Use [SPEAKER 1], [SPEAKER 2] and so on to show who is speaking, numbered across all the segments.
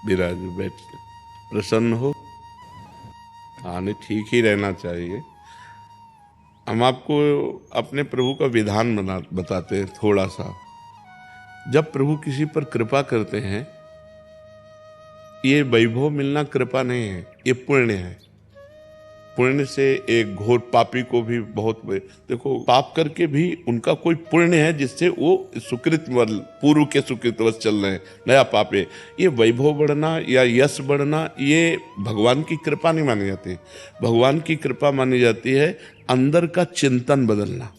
[SPEAKER 1] विराज बैठ, प्रसन्न हो। हाँ नहीं, ठीक ही रहना चाहिए। हम आपको अपने प्रभु का विधान बताते हैं थोड़ा सा। जब प्रभु किसी पर कृपा करते हैं, ये वैभव मिलना कृपा नहीं है, ये पुण्य है। पुण्य से एक घोर पापी को भी बहुत, देखो पाप करके भी उनका कोई पुण्य है जिससे वो सुकृत पूर्व के सुकृतवश चल रहे हैं, नया पाप है। ये वैभव बढ़ना या यश बढ़ना ये भगवान की कृपा नहीं मानी जाती। भगवान की कृपा मानी जाती है अंदर का चिंतन बदलना,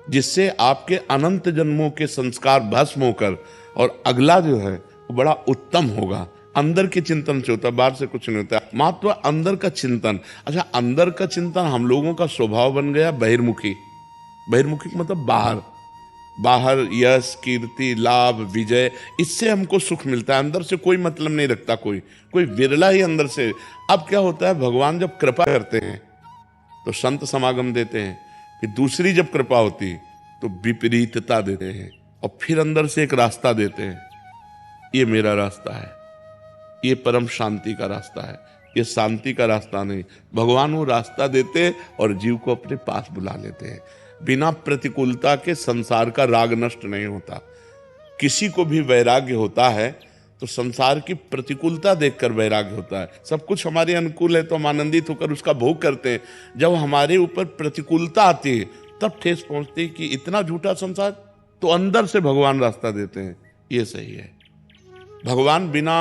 [SPEAKER 1] जिससे आपके अनंत जन्मों के संस्कार भस्म होकर और अगला जो है वो बड़ा उत्तम होगा। अंदर के चिंतन से होता है, बाहर से कुछ नहीं होता। महत्व अंदर का चिंतन। अच्छा, अंदर का चिंतन हम लोगों का स्वभाव बन गया बहिर्मुखी। बहिर्मुखी मतलब बाहर, बाहर यश कीर्ति लाभ विजय, इससे हमको सुख मिलता है। अंदर से कोई मतलब नहीं रखता कोई, कोई विरला ही अंदर से। अब क्या होता है, भगवान जब कृपा करते हैं तो संत समागम देते हैं, फिर दूसरी जब कृपा होती तो विपरीतता देते हैं, और फिर अंदर से एक रास्ता देते हैं, ये मेरा रास्ता है, ये परम शांति का रास्ता है, ये शांति का रास्ता नहीं। भगवान वो रास्ता देते हैं और जीव को अपने पास बुला लेते हैं। बिना प्रतिकूलता के संसार का राग नष्ट नहीं होता। किसी को भी वैराग्य होता है तो संसार की प्रतिकूलता देखकर वैराग्य होता है। सब कुछ हमारे अनुकूल है तो हम आनंदित होकर उसका भोग करते हैं। जब हमारे ऊपर प्रतिकूलता आती है तब ठेस पहुंचती है कि इतना झूठा संसार, तो अंदर से भगवान रास्ता देते हैं, ये सही है। भगवान बिना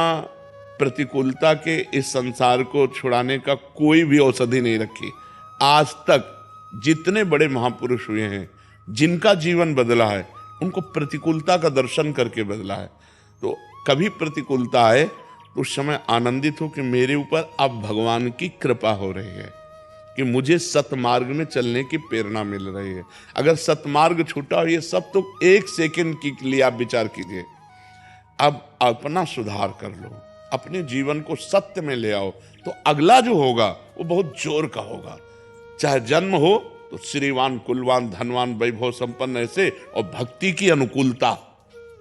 [SPEAKER 1] प्रतिकूलता के इस संसार को छुड़ाने का कोई भी औषधि नहीं रखी। आज तक जितने बड़े महापुरुष हुए हैं, जिनका जीवन बदला है, उनको प्रतिकूलता का दर्शन करके बदला है। तो कभी प्रतिकूलता आए तो उस समय आनंदित हो कि मेरे ऊपर अब भगवान की कृपा हो रही है, कि मुझे सतमार्ग में चलने की प्रेरणा मिल रही है। अगर सतमार्ग छूटा हो, ये सब तो एक सेकंड के लिए आप विचार कीजिए। अब अपना सुधार कर लो, अपने जीवन को सत्य में ले आओ, तो अगला जो होगा वो बहुत जोर का होगा। चाहे जन्म हो तो श्रीवान कुलवान धनवान वैभव संपन्न ऐसे, और भक्ति की अनुकूलता,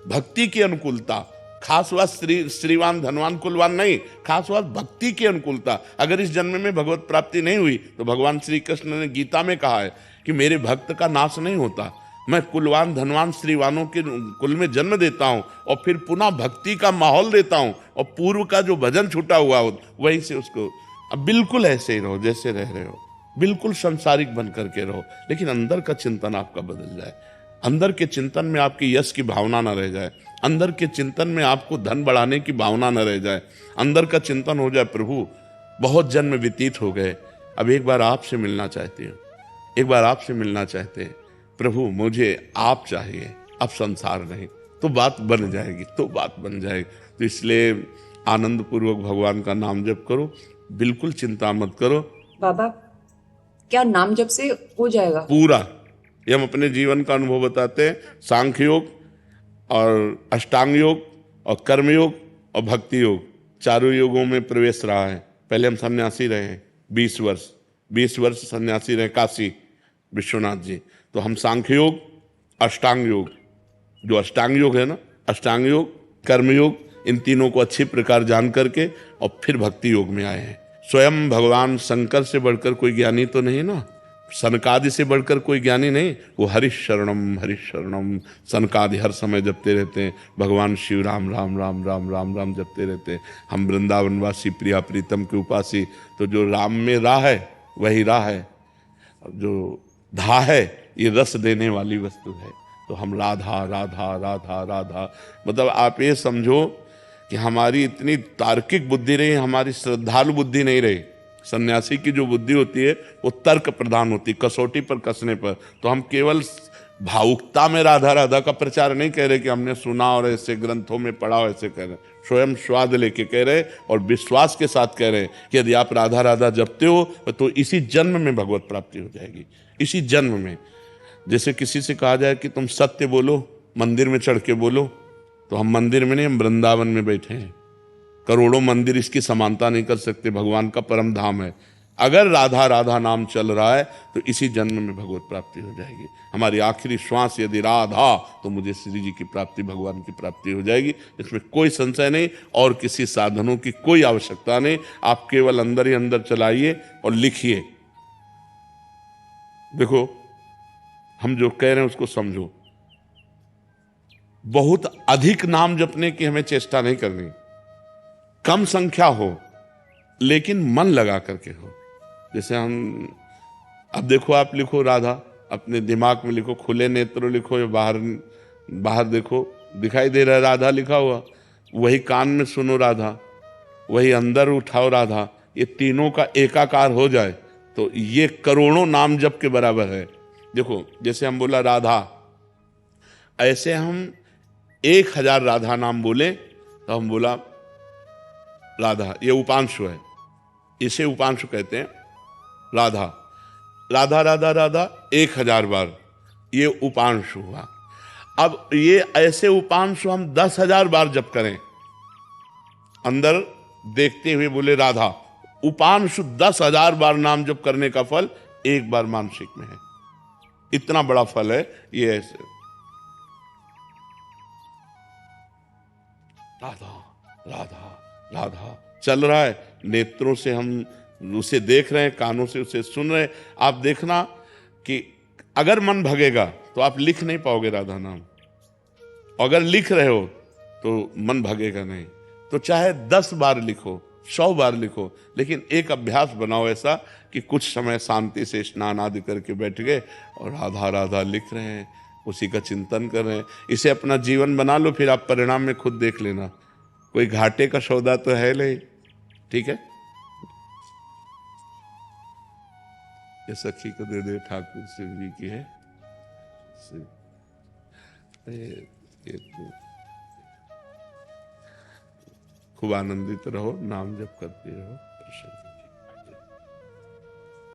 [SPEAKER 1] भक्ति की अनुकूलता। खास बात श्रीवान धनवान कुलवान नहीं, खास बात भक्ति की अनुकूलता। अगर इस जन्म में भगवत प्राप्ति नहीं हुई तो भगवान श्री कृष्ण ने गीता में कहा है कि मेरे भक्त का नाश नहीं होता, मैं कुलवान धनवान श्रीवानों के कुल में जन्म देता हूं और फिर पुनः भक्ति का माहौल देता हूं, और पूर्व का जो भजन छूटा हुआ हो वहीं से उसको। अब बिल्कुल ऐसे ही रहो जैसे रह रहे हो, बिल्कुल संसारिक बन करके रहो, लेकिन अंदर का चिंतन आपका बदल जाए। अंदर के चिंतन में आपकी यश की भावना न रह जाए, अंदर के चिंतन में आपको धन बढ़ाने की भावना न रह जाए। अंदर का चिंतन हो जाए, प्रभु बहुत जन्म व्यतीत हो गए, अब एक बार आपसे मिलना चाहती हूँ, एक बार आपसे मिलना चाहते हैं प्रभु, मुझे आप चाहिए, अब संसार नहीं। तो बात बन जाएगी, तो बात बन जाएगी। तो इसलिए आनंद पूर्वक भगवान का नाम जप करो, बिल्कुल चिंता मत करो।
[SPEAKER 2] बाबा, क्या नाम जप से हो जाएगा
[SPEAKER 1] पूरा? ये हम अपने जीवन का अनुभव बताते हैं। सांख्य योग और अष्टांग योग और कर्म योग और भक्ति योग, चारों योगों में प्रवेश रहा है। पहले हम सन्यासी रहे हैं 20 वर्ष सन्यासी रहे काशी विश्वनाथ जी। तो हम सांख्य योग, अष्टांग योग, जो अष्टांग योग है ना, अष्टांग योग कर्म योग, इन तीनों को अच्छी प्रकार जान करके और फिर भक्ति योग में आए हैं। स्वयं भगवान शंकर से बढ़कर कोई ज्ञानी तो नहीं ना, सनकादि से बढ़कर कोई ज्ञानी नहीं। वो हरिशरणम सनकादि हर समय जपते रहते हैं। भगवान शिव राम राम राम राम राम राम जपते रहते हैं। हम वृंदावनवासी प्रिया प्रीतम के उपासी, तो जो राम में राह है वही राह है, जो धा है ये रस देने वाली वस्तु है। तो हम राधा राधा राधा राधा, मतलब आप ये समझो कि हमारी इतनी तार्किक बुद्धि रही, हमारी श्रद्धालु बुद्धि नहीं रही। सन्यासी की जो बुद्धि होती है वो तर्क प्रधान होती, कसौटी पर कसने पर। तो हम केवल भावुकता में राधा राधा का प्रचार नहीं कह रहे कि हमने सुना और ऐसे ग्रंथों में पढ़ा और ऐसे कह रहे, स्वयं स्वाद लेके कह रहे और विश्वास के साथ कह रहे कि यदि आप राधा राधा जपते हो तो इसी जन्म में भगवत प्राप्ति हो जाएगी, इसी जन्म में। जैसे किसी से कहा जाए कि तुम सत्य बोलो, मंदिर में चढ़ के बोलो, तो हम मंदिर में नहीं, हम वृंदावन में बैठे हैं। करोड़ों मंदिर इसकी समानता नहीं कर सकते, भगवान का परम धाम है। अगर राधा राधा नाम चल रहा है तो इसी जन्म में भगवत प्राप्ति हो जाएगी। हमारी आखिरी श्वास यदि राधा, तो मुझे श्री जी की प्राप्ति, भगवान की प्राप्ति हो जाएगी, इसमें कोई संशय नहीं। और किसी साधनों की कोई आवश्यकता नहीं। आप केवल अंदर ही अंदर चलाइए और लिखिए। देखो, हम जो कह रहे हैं उसको समझो। बहुत अधिक नाम जपने की हमें चेष्टा नहीं करनी, कम संख्या हो लेकिन मन लगा करके हो। जैसे हम, अब देखो, आप लिखो राधा, अपने दिमाग में लिखो, खुले नेत्रों लिखो, या बाहर बाहर देखो, दिखाई दे रहा है राधा लिखा हुआ, वही कान में सुनो राधा, वही अंदर उठाओ राधा, ये तीनों का एकाकार हो जाए तो ये करोड़ों नाम जप के बराबर है। देखो, जैसे हम बोला राधा, ऐसे हम 1000 राधा नाम बोले तो हम बोला राधा, ये उपांशु है, इसे उपांशु कहते हैं। राधा राधा राधा राधा 1000 बार, ये उपांशु हुआ। अब ये ऐसे उपांशु हम 10,000 बार जप करें, अंदर देखते हुए बोले राधा, उपांशु 10,000 बार नाम जप करने का फल एक बार मानसिक में है। इतना बड़ा फल है ये। ऐसे राधा राधा राधा चल रहा है, नेत्रों से हम उसे देख रहे हैं, कानों से उसे सुन रहे हैं। आप देखना कि अगर मन भगेगा तो आप लिख नहीं पाओगे राधा नाम, अगर लिख रहे हो तो मन भगेगा नहीं। तो चाहे 10 बार लिखो, 100 बार लिखो, लेकिन एक अभ्यास बनाओ ऐसा कि कुछ समय शांति से स्नान आदि करके बैठ गए और राधा राधा लिख रहे हैं, उसी का चिंतन कर रहे हैं। इसे अपना जीवन बना लो, फिर आप परिणाम में खुद देख लेना। कोई घाटे का सौदा तो है नहीं, ठीक है। ये सखी को दे दे, ठाकुर शिव जी की है। ये खूब आनंदित रहो, नाम जप करते रहो, प्रसन्न।